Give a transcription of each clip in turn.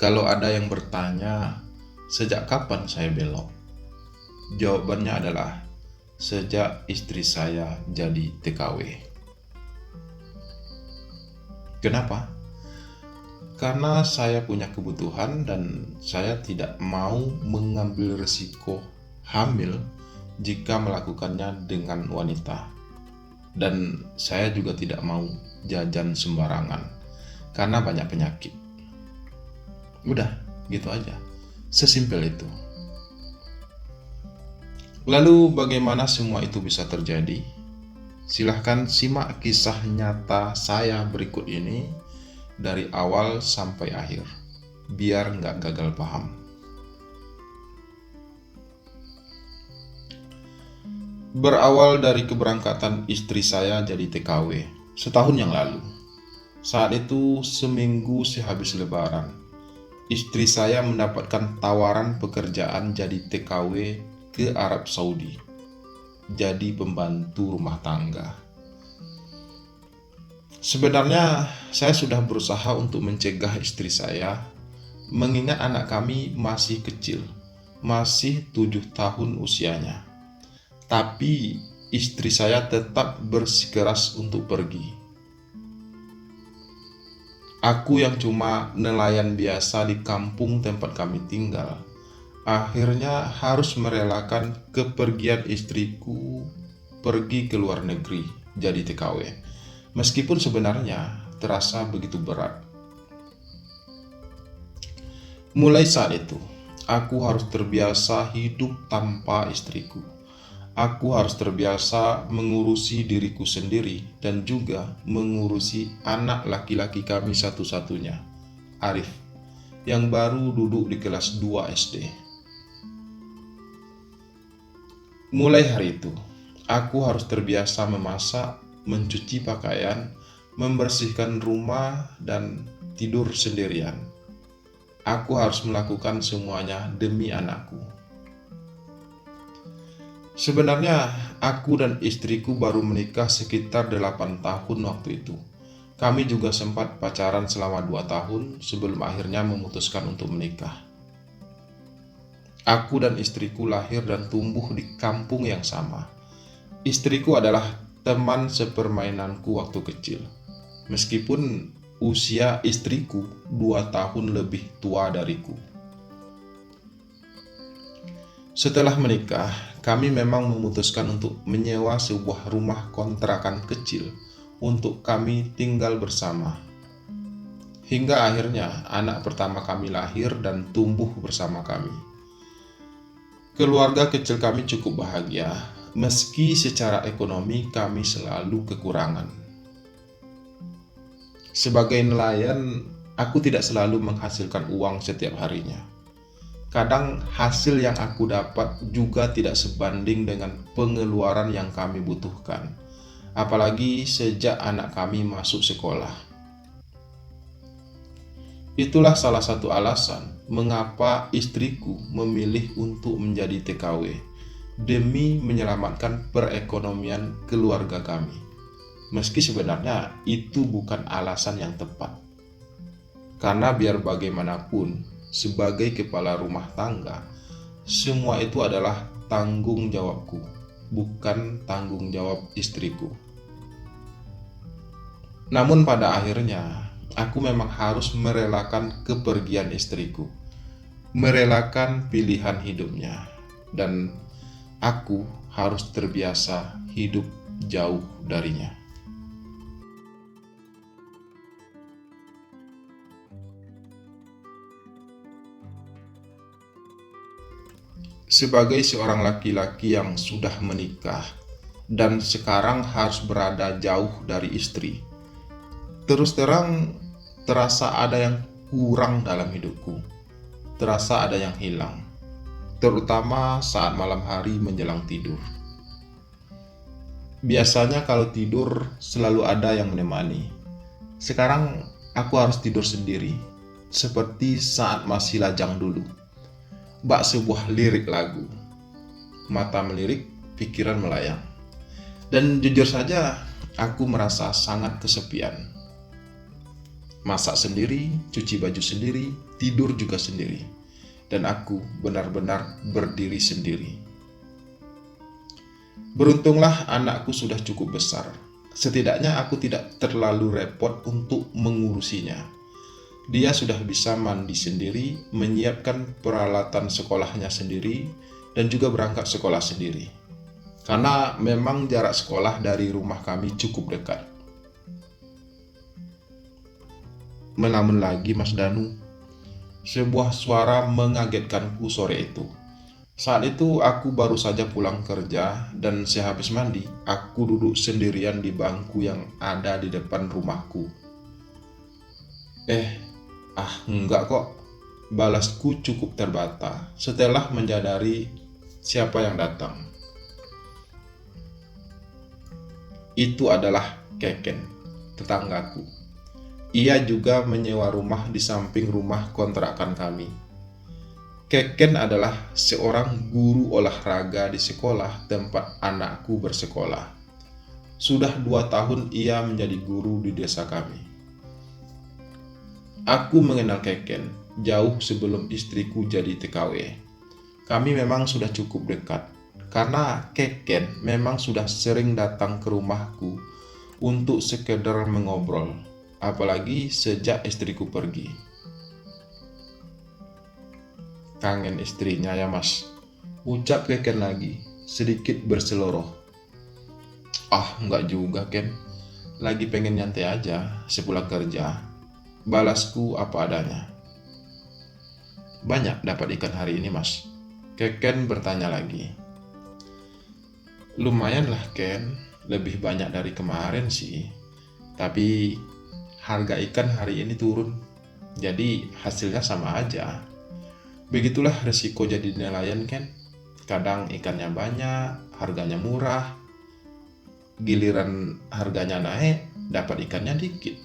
Kalau ada yang bertanya, sejak kapan saya belok? Jawabannya adalah, sejak istri saya jadi TKW. Kenapa? Karena saya punya kebutuhan dan saya tidak mau mengambil risiko hamil jika melakukannya dengan wanita. Dan saya juga tidak mau jajan sembarangan karena banyak penyakit. Udah, gitu aja. Sesimpel itu. Lalu bagaimana semua itu bisa terjadi? Silahkan simak kisah nyata saya berikut ini dari awal sampai akhir, biar nggak gagal paham. Berawal dari keberangkatan istri saya jadi TKW setahun yang lalu. Saat itu seminggu sehabis lebaran, istri saya mendapatkan tawaran pekerjaan jadi TKW ke Arab Saudi, jadi pembantu rumah tangga. Sebenarnya saya sudah berusaha untuk mencegah istri saya, mengingat anak kami masih kecil, masih 7 tahun usianya. Tapi istri saya tetap bersikeras untuk pergi. Aku yang cuma nelayan biasa di kampung tempat kami tinggal, akhirnya harus merelakan kepergian istriku pergi ke luar negeri jadi TKW. Meskipun sebenarnya terasa begitu berat. Mulai saat itu, aku harus terbiasa hidup tanpa istriku. Aku harus terbiasa mengurusi diriku sendiri dan juga mengurusi anak laki-laki kami satu-satunya, Arif, yang baru duduk di kelas 2 SD. Mulai hari itu, aku harus terbiasa memasak, mencuci pakaian, membersihkan rumah, dan tidur sendirian. Aku harus melakukan semuanya demi anakku. Sebenarnya, aku dan istriku baru menikah sekitar 8 tahun waktu itu. Kami juga sempat pacaran selama 2 tahun sebelum akhirnya memutuskan untuk menikah. Aku dan istriku lahir dan tumbuh di kampung yang sama. Istriku adalah teman sepermainanku waktu kecil. Meskipun usia istriku 2 tahun lebih tua dariku. Setelah menikah, kami memang memutuskan untuk menyewa sebuah rumah kontrakan kecil untuk kami tinggal bersama. Hingga akhirnya anak pertama kami lahir dan tumbuh bersama kami. Keluarga kecil kami cukup bahagia, meski secara ekonomi kami selalu kekurangan. Sebagai nelayan, aku tidak selalu menghasilkan uang setiap harinya. Kadang hasil yang aku dapat juga tidak sebanding dengan pengeluaran yang kami butuhkan, apalagi sejak anak kami masuk sekolah. Itulah salah satu alasan mengapa istriku memilih untuk menjadi TKW, demi menyelamatkan perekonomian keluarga kami. Meski sebenarnya itu bukan alasan yang tepat. Karena biar bagaimanapun, sebagai kepala rumah tangga, semua itu adalah tanggung jawabku, bukan tanggung jawab istriku. Namun pada akhirnya, aku memang harus merelakan kepergian istriku, merelakan pilihan hidupnya, dan aku harus terbiasa hidup jauh darinya. Sebagai seorang laki-laki yang sudah menikah dan sekarang harus berada jauh dari istri, terus terang terasa ada yang kurang dalam hidupku. Terasa ada yang hilang, terutama saat malam hari menjelang tidur. Biasanya kalau tidur selalu ada yang menemani. Sekarang aku harus tidur sendiri, seperti saat masih lajang dulu. Bak sebuah lirik lagu. Mata melirik, pikiran melayang. Dan jujur saja, aku merasa sangat kesepian. Masak sendiri, cuci baju sendiri, tidur juga sendiri. Dan aku benar-benar berdiri sendiri. Beruntunglah anakku sudah cukup besar. Setidaknya aku tidak terlalu repot untuk mengurusinya. Dia sudah bisa mandi sendiri, menyiapkan peralatan sekolahnya sendiri, dan juga berangkat sekolah sendiri. Karena memang jarak sekolah dari rumah kami cukup dekat. Namun lagi Mas Danu, sebuah suara mengagetkanku sore itu. Saat itu aku baru saja pulang kerja dan sehabis mandi, aku duduk sendirian di bangku yang ada di depan rumahku. Enggak kok. Balasku cukup terbata setelah menyadari siapa yang datang. Itu adalah Keken, tetanggaku. Ia juga menyewa rumah di samping rumah kontrakan kami. Keken adalah seorang guru olahraga di sekolah tempat anakku bersekolah. Sudah 2 tahun ia menjadi guru di desa kami. Aku mengenal Keken jauh sebelum istriku jadi TKW. Kami memang sudah cukup dekat, karena Keken memang sudah sering datang ke rumahku untuk sekedar mengobrol, apalagi sejak istriku pergi. Kangen istrinya ya Mas, ucap Keken lagi, sedikit berseloroh. Enggak juga Ken, lagi pengen nyantai aja sepulang kerja. Balasku apa adanya. Banyak dapat ikan hari ini Mas? Keken bertanya lagi. Lumayan lah Ken, lebih banyak dari kemarin sih. Tapi harga ikan hari ini turun, jadi hasilnya sama aja. Begitulah resiko jadi nelayan Ken. Kadang ikannya banyak, harganya murah. Giliran harganya naik, dapat ikannya dikit.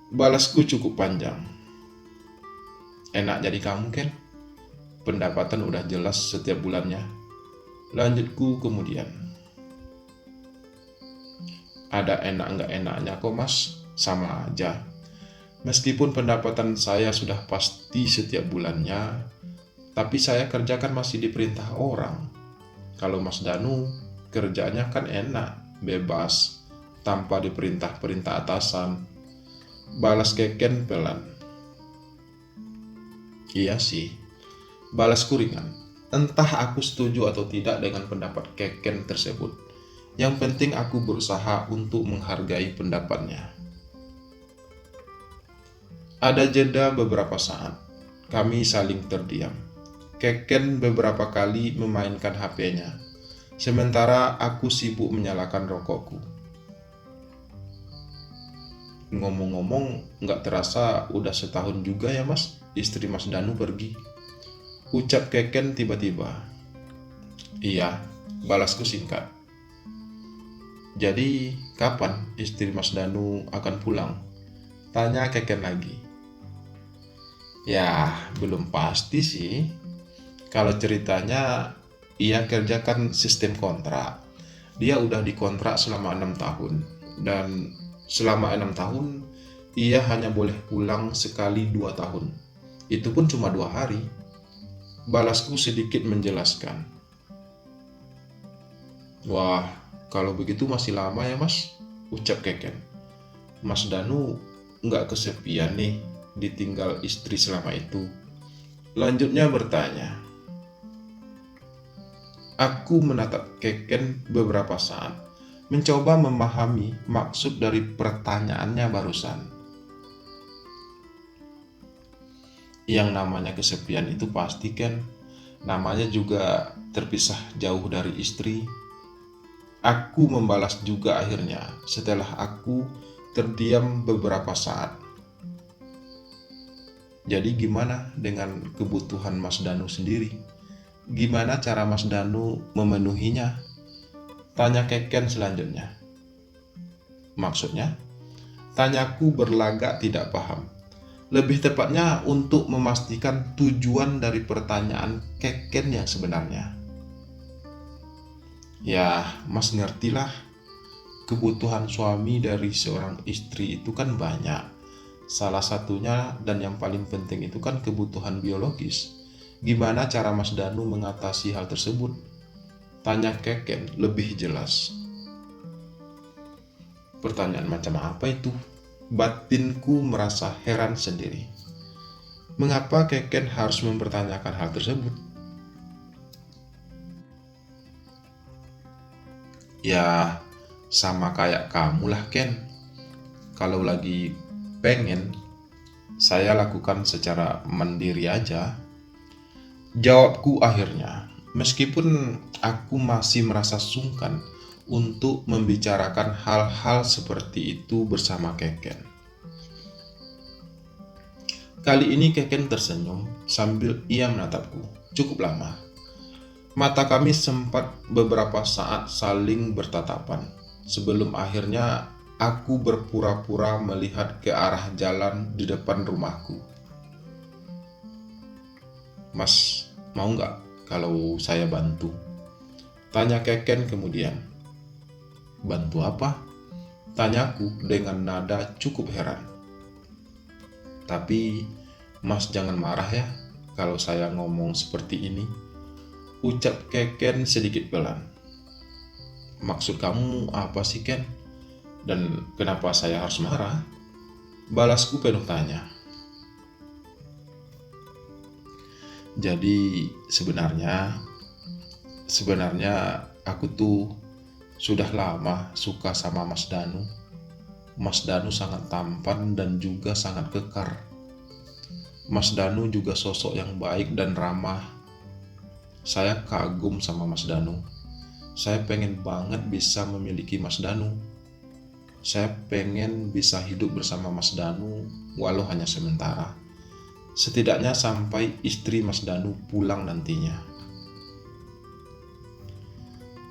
Balasku cukup panjang. Enak jadi kamu Ken, pendapatan udah jelas setiap bulannya. Lanjutku kemudian. Ada enak nggak enaknya kok Mas, sama aja. Meskipun pendapatan saya sudah pasti setiap bulannya, tapi saya kerjakan masih diperintah orang. Kalau Mas Danu, kerjanya kan enak, bebas, tanpa diperintah-perintah atasan. Balas Keken pelan. Iya sih, balasku ringan. Entah aku setuju atau tidak dengan pendapat Keken tersebut. Yang penting aku berusaha untuk menghargai pendapatnya. Ada jeda beberapa saat. Kami saling terdiam. Keken beberapa kali memainkan HP-nya, sementara aku sibuk menyalakan rokokku. Ngomong-ngomong, nggak terasa udah setahun juga ya Mas, istri Mas Danu pergi. Ucap Keken tiba-tiba. Iya, balasku singkat. Jadi, kapan istri Mas Danu akan pulang? Tanya Keken lagi. Ya, belum pasti sih. Kalau ceritanya, ia kerjakan sistem kontrak. Dia udah dikontrak selama 6 tahun. Dan selama 6 tahun, ia hanya boleh pulang sekali 2 tahun. Itu pun cuma 2 hari. Balasku sedikit menjelaskan. Wah, kalau begitu masih lama ya Mas, ucap Keken. Mas Danu nggak kesepian nih ditinggal istri selama itu. Lanjutnya bertanya. Aku menatap Keken beberapa saat, mencoba memahami maksud dari pertanyaannya barusan. Yang namanya kesepian itu pasti kan, namanya juga terpisah jauh dari istri. Aku membalas juga akhirnya setelah aku terdiam beberapa saat. Jadi gimana dengan kebutuhan Mas Danu sendiri? Gimana cara Mas Danu memenuhinya? Tanya Keken selanjutnya. Maksudnya? Tanyaku berlagak tidak paham. Lebih tepatnya untuk memastikan tujuan dari pertanyaan Keken yang sebenarnya. Ya, Mas ngertilah. Kebutuhan suami dari seorang istri itu kan banyak. Salah satunya dan yang paling penting itu kan kebutuhan biologis. Gimana cara Mas Danu mengatasi hal tersebut? Tanya Keken lebih jelas. Pertanyaan macam apa itu? Batinku merasa heran sendiri. Mengapa Keken harus mempertanyakan hal tersebut? Ya, sama kayak kamu lah Ken. Kalau lagi pengen, saya lakukan secara mandiri aja. Jawabku akhirnya, meskipun aku masih merasa sungkan untuk membicarakan hal-hal seperti itu bersama Keken. Kali ini Keken tersenyum sambil ia menatapku cukup lama. Mata kami sempat beberapa saat saling bertatapan, sebelum akhirnya aku berpura-pura melihat ke arah jalan di depan rumahku. Mas, mau nggak kalau saya bantu? Tanya Keken kemudian. Bantu apa? Tanyaku dengan nada cukup heran. Tapi, Mas jangan marah ya kalau saya ngomong seperti ini. Ucap Keken sedikit pelan. Maksud kamu apa sih Ken? Dan kenapa saya harus marah? Balasku penuh tanya. Jadi sebenarnya aku tuh sudah lama suka sama Mas Danu. Mas Danu sangat tampan dan juga sangat kekar. Mas Danu juga sosok yang baik dan ramah. Saya kagum sama Mas Danu. Saya pengen banget bisa memiliki Mas Danu. Saya pengen bisa hidup bersama Mas Danu walau hanya sementara. Setidaknya sampai istri Mas Danu pulang nantinya.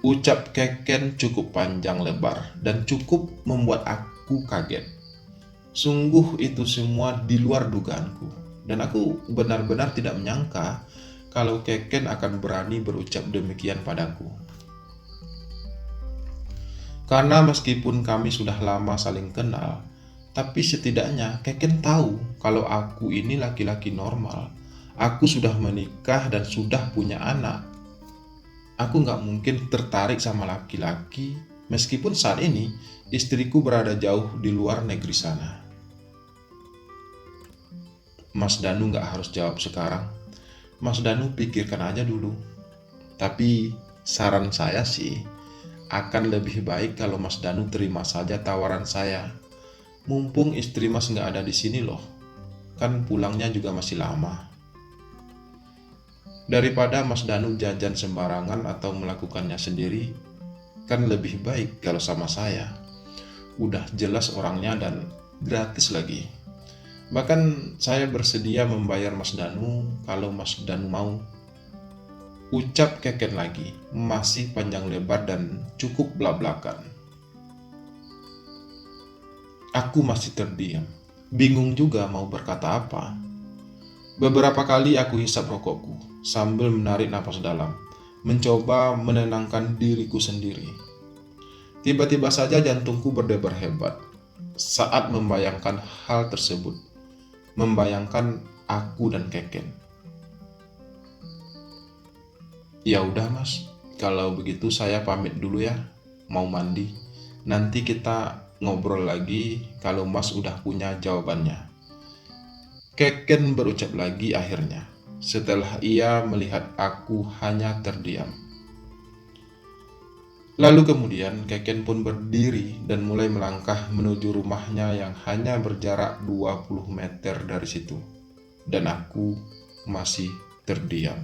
Ucap Keken cukup panjang lebar dan cukup membuat aku kaget. Sungguh itu semua di luar dugaanku. Dan aku benar-benar tidak menyangka kalau Keken akan berani berucap demikian padaku. Karena meskipun kami sudah lama saling kenal, tapi setidaknya Keken tahu kalau aku ini laki-laki normal. Aku sudah menikah dan sudah punya anak. Aku gak mungkin tertarik sama laki-laki meskipun saat ini istriku berada jauh di luar negeri sana. Mas Danu gak harus jawab sekarang. Mas Danu pikirkan aja dulu. Tapi saran saya sih, akan lebih baik kalau Mas Danu terima saja tawaran saya. Mumpung istri Mas nggak ada di sini loh. Kan pulangnya juga masih lama. Daripada Mas Danu jajan sembarangan atau melakukannya sendiri, kan lebih baik kalau sama saya. Udah jelas orangnya dan gratis lagi. Bahkan saya bersedia membayar Mas Danu kalau Mas Danu mau. Ucap Keken lagi, masih panjang lebar dan cukup belak-belakan. Aku masih terdiam, bingung juga mau berkata apa. Beberapa kali aku hisap rokokku sambil menarik napas dalam, mencoba menenangkan diriku sendiri. Tiba-tiba saja jantungku berdebar hebat saat membayangkan hal tersebut. Membayangkan aku dan Keken. Ya udah Mas, kalau begitu saya pamit dulu ya, mau mandi. Nanti kita ngobrol lagi kalau Mas udah punya jawabannya. Keken berucap lagi akhirnya, setelah ia melihat aku hanya terdiam. Lalu kemudian Keken pun berdiri dan mulai melangkah menuju rumahnya yang hanya berjarak 20 meter dari situ. Dan aku masih terdiam.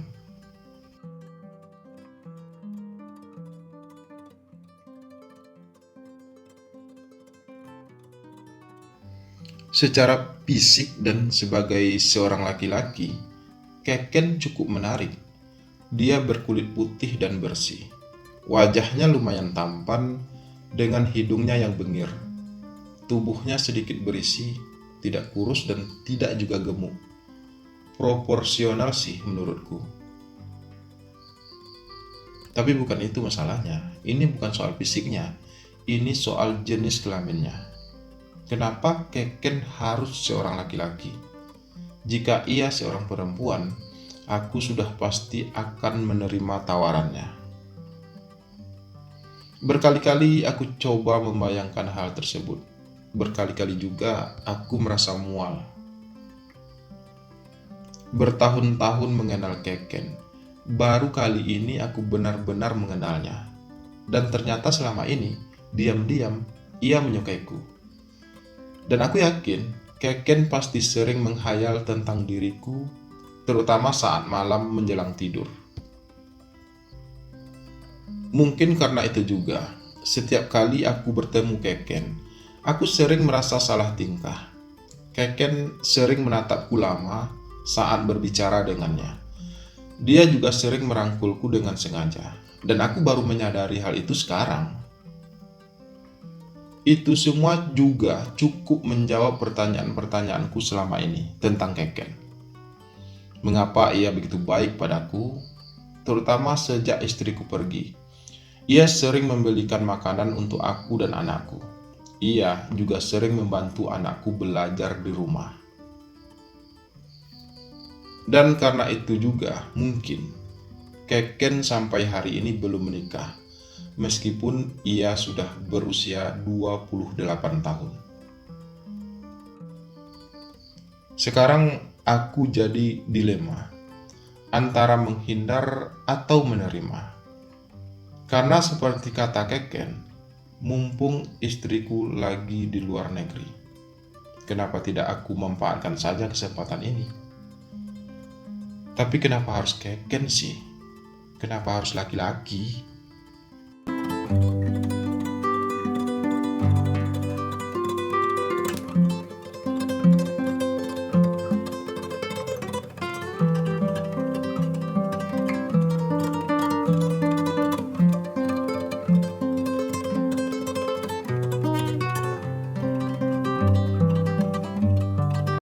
Secara fisik dan sebagai seorang laki-laki, Keken cukup menarik. Dia berkulit putih dan bersih. Wajahnya lumayan tampan dengan hidungnya yang bengir. Tubuhnya sedikit berisi, tidak kurus dan tidak juga gemuk. Proporsional sih menurutku. Tapi bukan itu masalahnya. Ini bukan soal fisiknya. Ini soal jenis kelaminnya. Kenapa Keken harus seorang laki-laki? Jika ia seorang perempuan, aku sudah pasti akan menerima tawarannya. Berkali-kali aku coba membayangkan hal tersebut. Berkali-kali juga aku merasa mual. Bertahun-tahun mengenal Keken, baru kali ini aku benar-benar mengenalnya. Dan ternyata selama ini, diam-diam, ia menyukaiku. Dan aku yakin, Keken pasti sering menghayal tentang diriku, terutama saat malam menjelang tidur. Mungkin karena itu juga, setiap kali aku bertemu Keken, aku sering merasa salah tingkah. Keken sering menatapku lama saat berbicara dengannya. Dia juga sering merangkulku dengan sengaja, dan aku baru menyadari hal itu sekarang. Itu semua juga cukup menjawab pertanyaan-pertanyaanku selama ini tentang Keken. Mengapa ia begitu baik padaku, terutama sejak istriku pergi. Ia sering membelikan makanan untuk aku dan anakku. Ia juga sering membantu anakku belajar di rumah. Dan karena itu juga mungkin Keken sampai hari ini belum menikah, meskipun ia sudah berusia 28 tahun. Sekarang aku jadi dilema antara menghindar atau menerima. Karena seperti kata Keken, mumpung istriku lagi di luar negeri, kenapa tidak aku memanfaatkan saja kesempatan ini? Tapi kenapa harus Keken sih? Kenapa harus laki-laki?